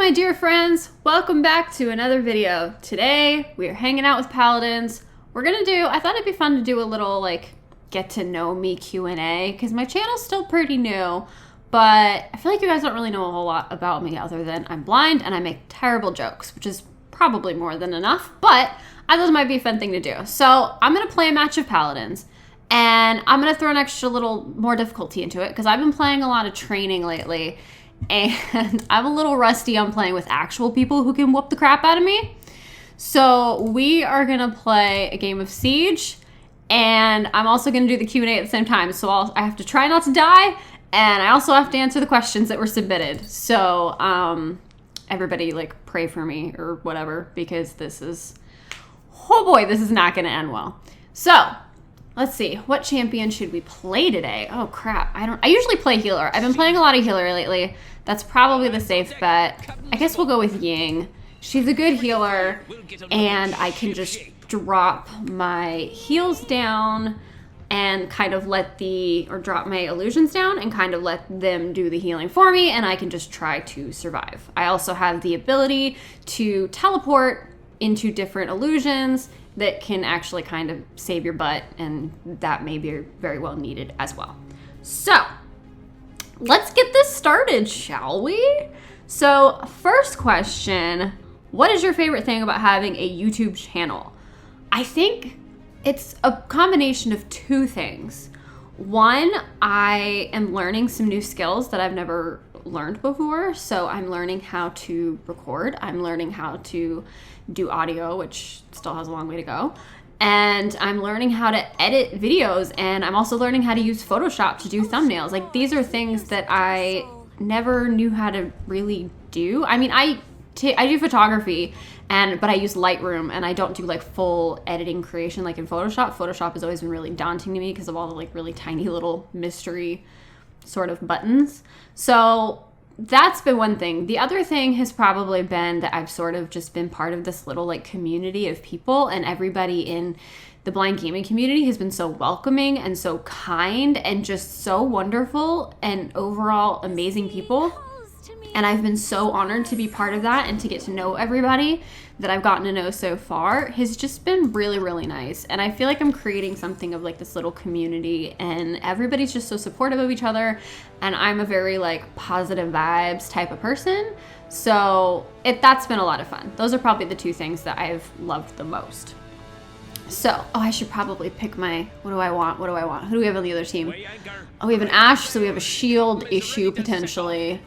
my dear friends, welcome back to another video. Today we are hanging out with Paladins. I thought it'd be fun to do a little like get to know me Q&A because my channel's still pretty new, but I feel like you guys don't really know a whole lot about me other than I'm blind and I make terrible jokes, which is probably more than enough, but I thought it might be a fun thing to do. So I'm gonna play a match of Paladins and I'm gonna throw an extra little more difficulty into it because I've been playing a lot of training lately and I'm a little rusty on playing with actual people who can whoop the crap out of me. So we are gonna play a game of Siege, and I'm also gonna do the Q&A at the same time. So I have to try not to die, and I also have to answer the questions that were submitted. So everybody like pray for me or whatever, because this is, oh boy, this is not gonna end well. So let's see, what champion should we play today? Oh crap, I usually play healer. I've been playing a lot of healer lately. That's probably the safe bet. I guess we'll go with Ying. She's a good healer, and I can just drop my heals down and kind of drop my illusions down and kind of let them do the healing for me, and I can just try to survive. I also have the ability to teleport into different illusions that can actually kind of save your butt, and that may be very well needed as well. So let's get this started, shall we? So first question, what is your favorite thing about having a YouTube channel? I think it's a combination of two things. One, I am learning some new skills that I've never learned before. So I'm learning how to record. I'm learning how to do audio, which still has a long way to go. And I'm learning how to edit videos, and I'm also learning how to use Photoshop to do thumbnails. Like, these are things that I never knew how to really do. I mean, I do photography, but I use Lightroom, and I don't do like full editing creation like in Photoshop. Photoshop has always been really daunting to me because of all the like really tiny little mystery sort of buttons. So that's been one thing. The other thing has probably been that I've sort of just been part of this little like community of people, and everybody in the blind gaming community has been so welcoming and so kind and just so wonderful and overall amazing people. And I've been so honored to be part of that and to get to know everybody that I've gotten to know so far has just been really, really nice. And I feel like I'm creating something of like this little community, and everybody's just so supportive of each other. And I'm a very like positive vibes type of person. So that's been a lot of fun. Those are probably the two things that I've loved the most. So, I should probably pick what do I want? Who do we have on the other team? Oh, we have an Ashe, so we have a shield issue potentially.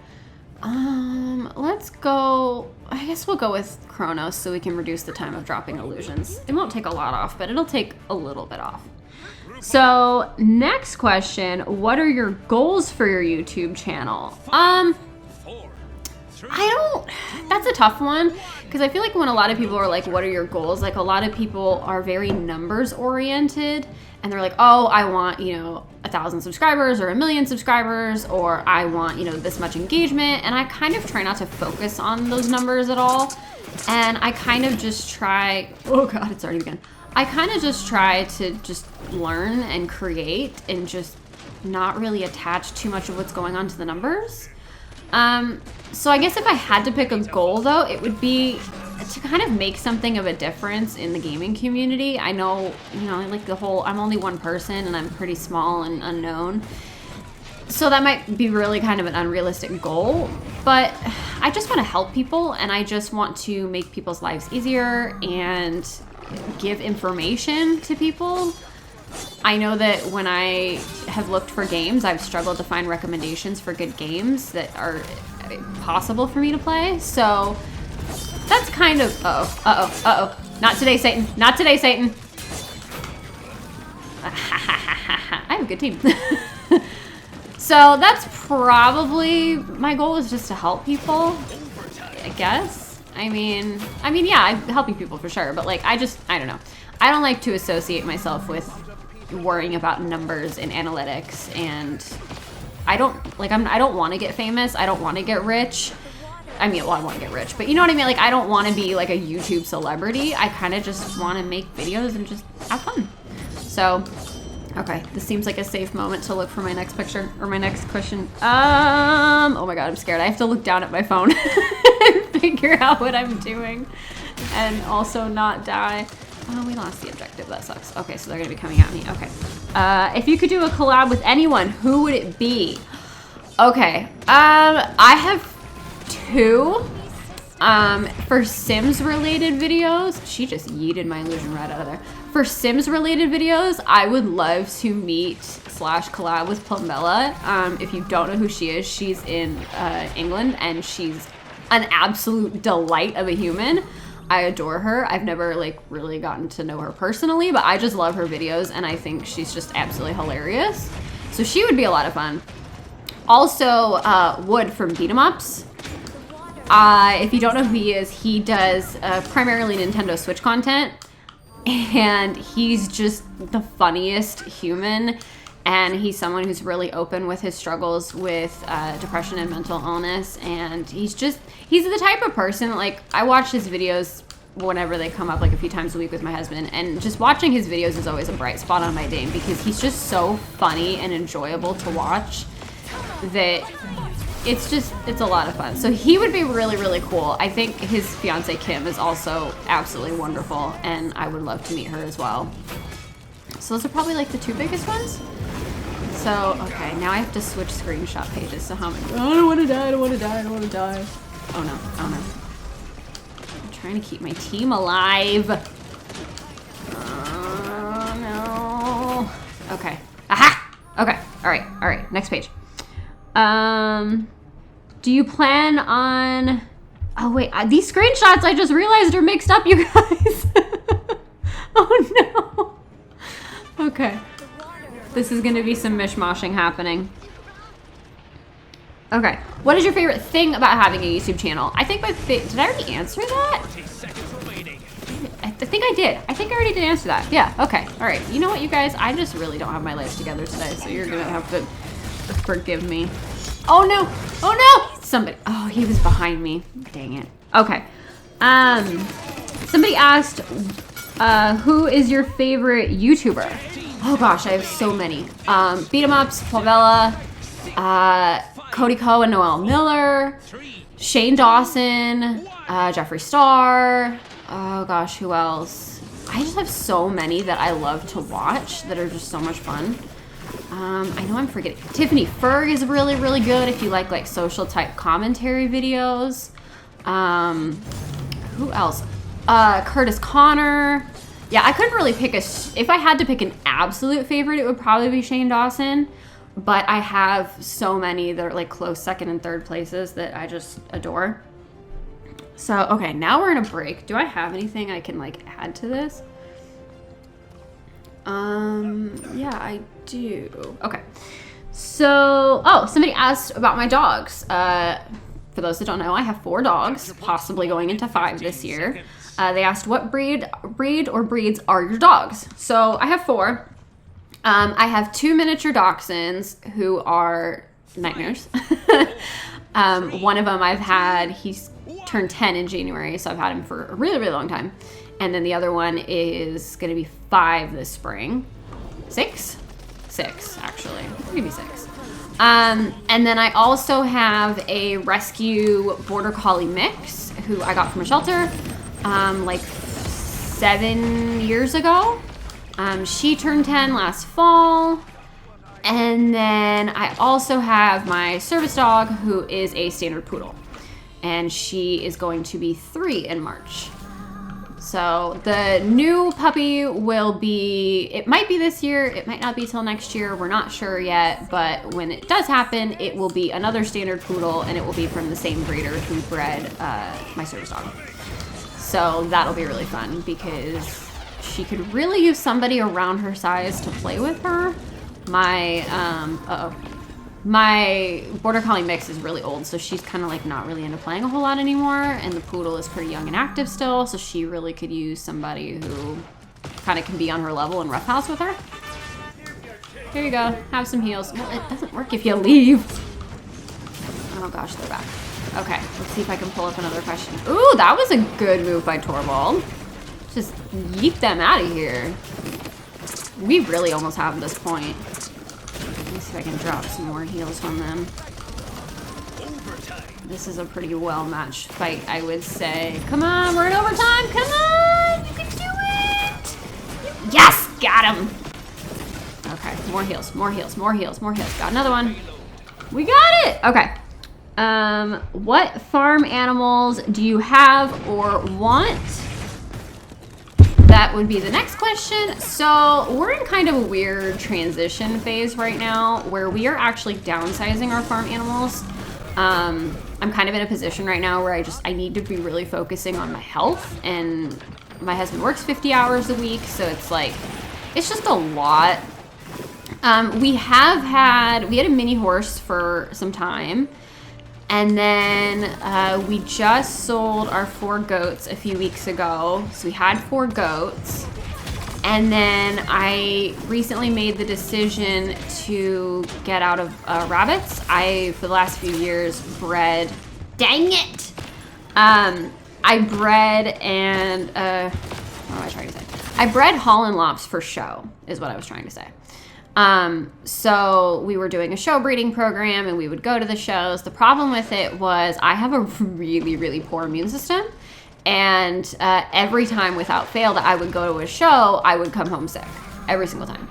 Let's go, I guess we'll go with Chronos so we can reduce the time of dropping illusions. It won't take a lot off, but it'll take a little bit off. So next question, what are your goals for your YouTube channel? That's a tough one, because I feel like when a lot of people are like, what are your goals? Like, a lot of people are very numbers oriented, and they're like, oh, I want, 1,000 subscribers or 1,000,000 subscribers, or I want, this much engagement. And I kind of try not to focus on those numbers at all. And I kind of just try, oh God, it's already begun. I kind of just try to just learn and create and just not really attach too much of what's going on to the numbers. So I guess if I had to pick a goal though, it would be to kind of make something of a difference in the gaming community. I know, like I'm only one person and I'm pretty small and unknown. So that might be really kind of an unrealistic goal, but I just want to help people, and I just want to make people's lives easier and give information to people. I know that when I have looked for games, I've struggled to find recommendations for good games that are possible for me to play. So that's kind of, not today, Satan. Not today, Satan. I have a good team. So that's probably my goal, is just to help people, I guess. I mean, yeah, I'm helping people for sure, but like, I don't know. I don't like to associate myself with worrying about numbers and analytics, and I don't want to get famous. I don't want to get rich. I want to get rich, but you know what I mean? Like, I don't want to be like a YouTube celebrity. I kind of just want to make videos and just have fun. So, okay, this seems like a safe moment to look for my next picture or my next question. Oh my God, I'm scared. I have to look down at my phone and figure out what I'm doing and also not die. Oh, we lost the objective. That sucks. Okay, so they're gonna be coming at me. Okay. If you could do a collab with anyone, who would it be? Okay. I have 2. For Sims related videos, she just yeeted my illusion right out of there. For Sims related videos, I would love to meet / collab with Plumbella. If you don't know who she is, she's in England and she's an absolute delight of a human. I adore her. I've never like really gotten to know her personally, but I just love her videos and I think she's just absolutely hilarious. So she would be a lot of fun. Also, Wood from Beat 'em Ups. If you don't know who he does primarily Nintendo Switch content, and he's just the funniest human, and he's someone who's really open with his struggles with depression and mental illness, and he's the type of person, like, I watch his videos whenever they come up, like a few times a week with my husband, and just watching his videos is always a bright spot on my day because he's just so funny and enjoyable to watch that it's a lot of fun. So he would be really, really cool. I think his fiance Kim is also absolutely wonderful, and I would love to meet her as well. So those are probably like the 2 biggest ones. So, okay, now I have to switch screenshot pages. So how many? Oh, I don't want to die, I don't want to die, I don't want to die. Oh no, oh no. I'm trying to keep my team alive. Oh no. Okay. Aha! Okay, alright, next page. Do you plan on... Oh, wait. These screenshots I just realized are mixed up, you guys. Oh, no. Okay. This is going to be some mishmashing happening. Okay. What is your favorite thing about having a YouTube channel? I think did I already answer that? I think I did. I think I already did answer that. Yeah, okay. All right. You know what, you guys? I just really don't have my life together today, so you're going to have to forgive me. Oh no! Oh no! Somebody. Oh, he was behind me. Dang it. Okay. Somebody asked, who is your favorite YouTuber? Oh gosh, I have so many. Beat 'em Ups, Povella, Cody Ko and Noel Miller, Shane Dawson, Jeffree Star. Oh gosh, who else? I just have so many that I love to watch that are just so much fun. I know I'm forgetting. Tiffany Ferg is really, really good if you like social type commentary videos. Who else? Curtis Connor. Yeah, I couldn't really pick if I had to pick an absolute favorite, it would probably be Shane Dawson. But I have so many that are like close second and third places that I just adore. So, okay, now we're in a break. Do I have anything I can like add to this? Yeah, I do. Okay. So, oh, somebody asked about my dogs. For those that don't know, I have 4 dogs, possibly going into 5 this year. They asked what breed or breeds are your dogs? So I have 4. I have 2 miniature dachshunds who are nightmares. One of them he's turned 10 in January, so I've had him for a really, really long time. And then the other one is going to be 5 this spring. 6, actually. Maybe 6. And then I also have a rescue border collie mix who I got from a shelter like 7 years ago. She turned 10 last fall. And then I also have my service dog who is a standard poodle. And she is going to be 3 in March. So the new puppy will be, it might be this year, it might not be till next year, we're not sure yet, but when it does happen, it will be another standard poodle and it will be from the same breeder who bred my service dog. So that'll be really fun because she could really use somebody around her size to play with her. My border collie mix is really old, so she's kind of like not really into playing a whole lot anymore, and the poodle is pretty young and active still, so she really could use somebody who kind of can be on her level and roughhouse with her. Here you go, have some heals. Well, it doesn't work if you leave. Oh gosh, they're back. Okay, let's see if I can pull up another question. Ooh, that was a good move by Torvald. Just yeet them out of here. We really almost have this point. Let me see if I can drop some more heals from them. This is a pretty well-matched fight, I would say. Come on, we're in overtime. Come on, you can do it. Yes, got him. Okay, more heals, more heals, more heals, more heals. Got another one. We got it. Okay. What farm animals do you have or want? That would be the next question. So we're in kind of a weird transition phase right now where we are actually downsizing our farm animals. I'm kind of in a position right now where I need to be really focusing on my health, and my husband works 50 hours a week, so it's like, it's just a lot. We had a mini horse for some time, and then we just sold our 4 goats a few weeks ago. So we had 4 goats, and then I recently made the decision to get out of rabbits. For the last few years, bred, dang it! I bred and, what am I trying to say? I bred Holland Lops for show, is what I was trying to say. So we were doing a show breeding program, and we would go to the shows. The problem with it was I have a really, really poor immune system. And every time without fail that I would go to a show, I would come home sick every single time.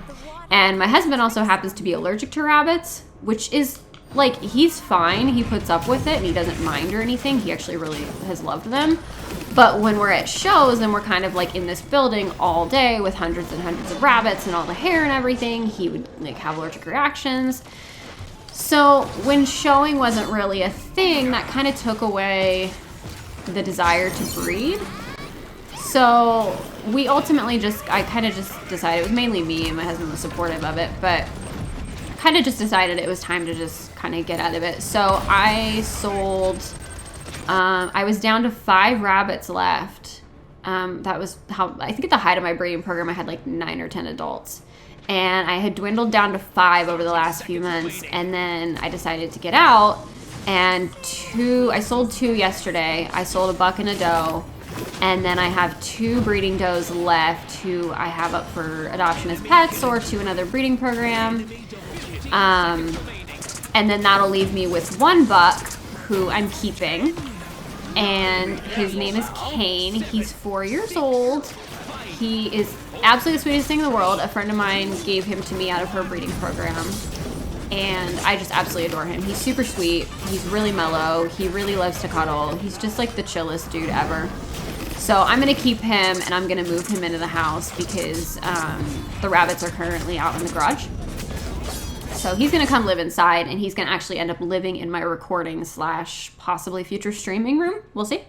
And my husband also happens to be allergic to rabbits, which is like, he's fine. He puts up with it and he doesn't mind or anything. He actually really has loved them. But when we're at shows and we're kind of like in this building all day with hundreds and hundreds of rabbits and all the hair and everything, he would like have allergic reactions. So when showing wasn't really a thing, that kind of took away the desire to breed. So we ultimately I kind of just decided, it was mainly me and my husband was supportive of it, but kind of just decided it was time to just kind of get out of it. So I sold, I was down to 5 rabbits left. That was how, I think at the height of my breeding program, I had like 9 or 10 adults. And I had dwindled down to 5 over the last few months. And then I decided to get out. And I sold 2 yesterday. I sold a buck and a doe. And then I have 2 breeding does left who I have up for adoption as pets or to another breeding program. And then that'll leave me with 1 buck who I'm keeping. And his name is Kane. He's 4 years old. He is absolutely the sweetest thing in the world. A friend of mine gave him to me out of her breeding program. And I just absolutely adore him. He's super sweet. He's really mellow. He really loves to cuddle. He's just like the chillest dude ever. So I'm going to keep him, and I'm going to move him into the house because the rabbits are currently out in the garage. So he's going to come live inside, and he's going to actually end up living in my recording / possibly future streaming room. We'll see.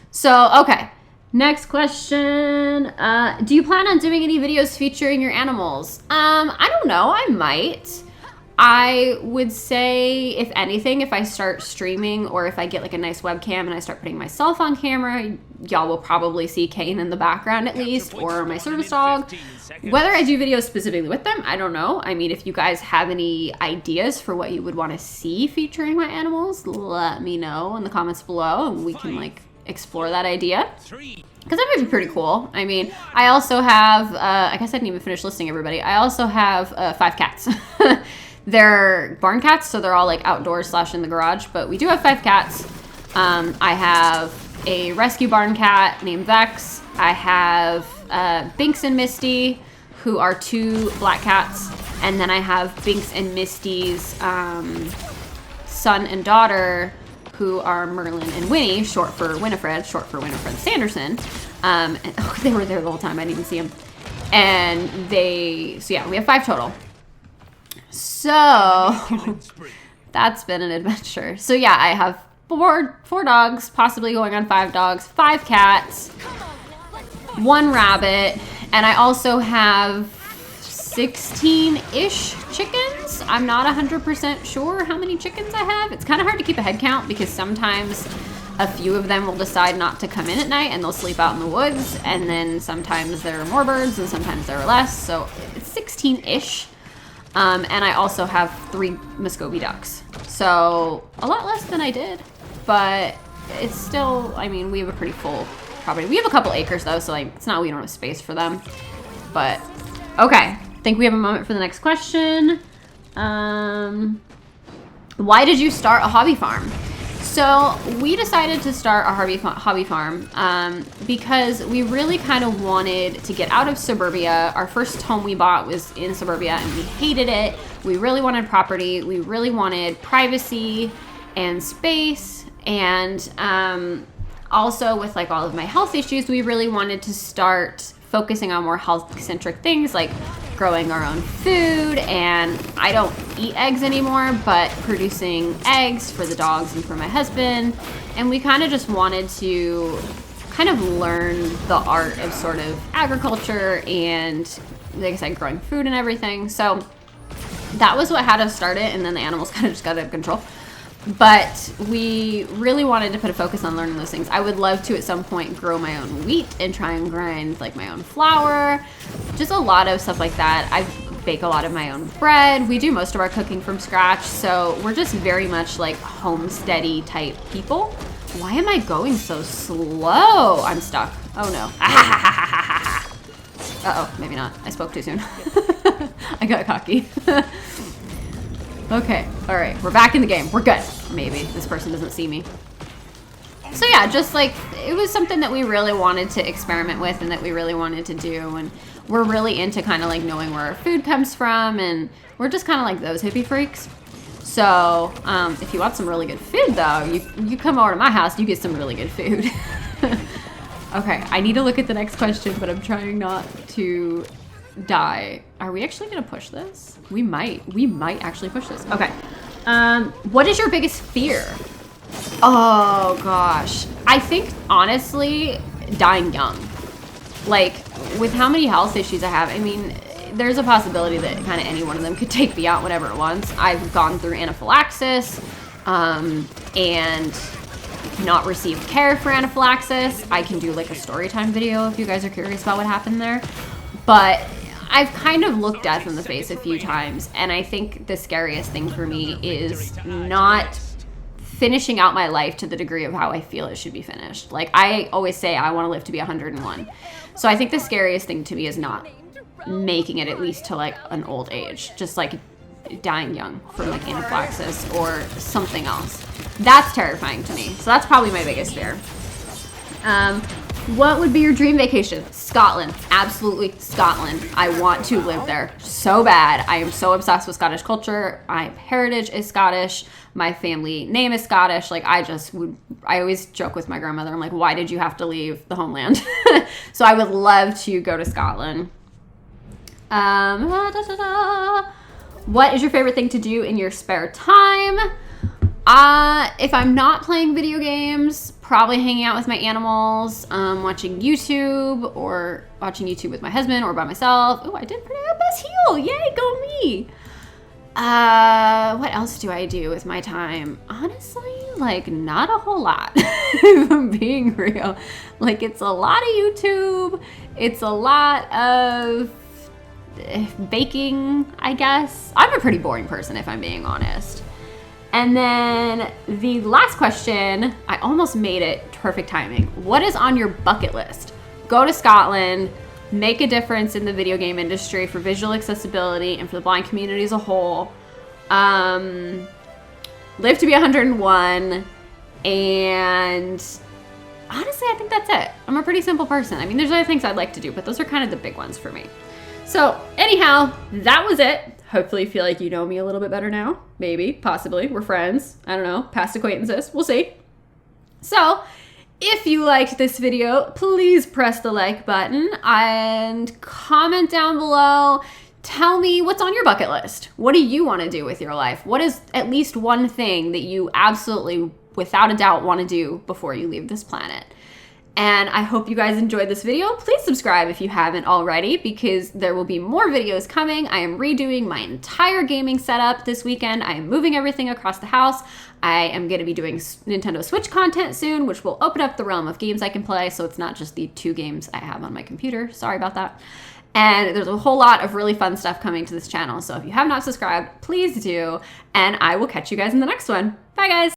So, okay. Next question. Do you plan on doing any videos featuring your animals? I don't know. I might. I would say, if anything, if I start streaming or if I get like a nice webcam and I start putting myself on camera, y'all will probably see Kane in the background at least, or my service dog. Whether I do videos specifically with them, I don't know. I mean, if you guys have any ideas for what you would want to see featuring my animals, let me know in the comments below and we can like explore that idea. Because that would be pretty cool. I mean, I also have, I guess I didn't even finish listing everybody. I also have 5 cats. They're barn cats, so they're all like outdoors / in the garage, but we do have 5 cats. I have a rescue barn cat named Vex. I have Binks and Misty, who are 2 black cats. And then I have Binks and Misty's son and daughter, who are Merlin and Winnie, short for Winifred Sanderson. And, they were there the whole time. I didn't even see them. And so yeah, we have 5 total. So that's been an adventure. So yeah, I have 4 dogs, possibly going on 5 dogs, 5 cats, 1 rabbit, and I also have 16-ish chickens. I'm not 100% sure how many chickens I have. It's kind of hard to keep a head count because sometimes a few of them will decide not to come in at night and they'll sleep out in the woods, and then sometimes there are more birds and sometimes there are less, so it's 16-ish. And I also have 3 Muscovy ducks. So a lot less than I did, but it's still, I mean, we have a pretty full property. We have a couple acres though, so like, it's not, we don't have space for them, but okay. I think we have a moment for the next question. Why did you start a hobby farm? So we decided to start our hobby farm because we really kind of wanted to get out of suburbia. Our first home we bought was in suburbia and we hated it. We really wanted property. We really wanted privacy and space. And also with like all of my health issues, we really wanted to start focusing on more health-centric things like growing our own food. And I don't eat eggs anymore, but producing eggs for the dogs and for my husband. And we kind of just wanted to kind of learn the art of sort of agriculture and, like I said, growing food and everything. So that was what had us start it, and then the animals kind of just got out of control. But we really wanted to put a focus on learning those things. I would love to at some point grow my own wheat and try and grind like my own flour, just a lot of stuff like that. I bake a lot of my own bread. We do most of our cooking from scratch, so we're just very much like homesteady type people. Why am I going so slow? I'm stuck. Oh no. Uh-oh, maybe not. I spoke too soon. I got cocky. Okay, all right, we're back in the game. We're good. Maybe this person doesn't see me. So yeah, just like, it was something that we really wanted to experiment with and that we really wanted to do. And we're really into kind of like knowing where our food comes from, and we're just kind of like those hippie freaks. So if you want some really good food though, you come over to my house, you get some really good food. Okay, I need to look at the next question, but I'm trying not to die. Are we actually gonna push this? We might actually push this. Okay. What is your biggest fear? Oh gosh. I think honestly, dying young. Like with how many health issues I have, I mean, there's a possibility that kind of any one of them could take me out whenever it wants. I've gone through anaphylaxis, and not received care for anaphylaxis. I can do like a story time video if you guys are curious about what happened there. But I've kind of looked death in the face a few times, and I think the scariest thing for me is not finishing out my life to the degree of how I feel it should be finished. Like I always say, I want to live to be 101. So I think the scariest thing to me is not making it at least to like an old age, just like dying young from like anaphylaxis or something else. That's terrifying to me. So that's probably my biggest fear. What would be your dream vacation? Scotland. Absolutely Scotland. I want to live there so bad. I am so obsessed with Scottish culture. My heritage is Scottish. My family name is Scottish. Like I always joke with my grandmother. I'm like, why did you have to leave the homeland? So I would love to go to Scotland. What is your favorite thing to do in your spare time? If I'm not playing video games, probably hanging out with my animals, watching YouTube, or watching YouTube with my husband or by myself. Oh, I did pretty good. Best heal. Yay, go me. What else do I do with my time? Honestly, like not a whole lot, if I'm being real. Like it's a lot of YouTube. It's a lot of baking, I guess. I'm a pretty boring person if I'm being honest. And then the last question, I almost made it perfect timing. What is on your bucket list? Go to Scotland, make a difference in the video game industry for visual accessibility and for the blind community as a whole. Live to be 101. And honestly, I think that's it. I'm a pretty simple person. I mean, there's other things I'd like to do, but those are kind of the big ones for me. So anyhow, that was it. Hopefully you feel like you know me a little bit better now. Maybe, possibly. We're friends. I don't know. Past acquaintances. We'll see. So if you liked this video, please press the like button and comment down below. Tell me what's on your bucket list. What do you want to do with your life? What is at least one thing that you absolutely, without a doubt, want to do before you leave this planet? And I hope you guys enjoyed this video. Please subscribe if you haven't already, because there will be more videos coming. I am redoing my entire gaming setup this weekend. I am moving everything across the house. I am going to be doing Nintendo Switch content soon, which will open up the realm of games I can play, so it's not just the 2 games I have on my computer. Sorry about that. And there's a whole lot of really fun stuff coming to this channel, so if you have not subscribed, please do, and I will catch you guys in the next one. Bye, guys!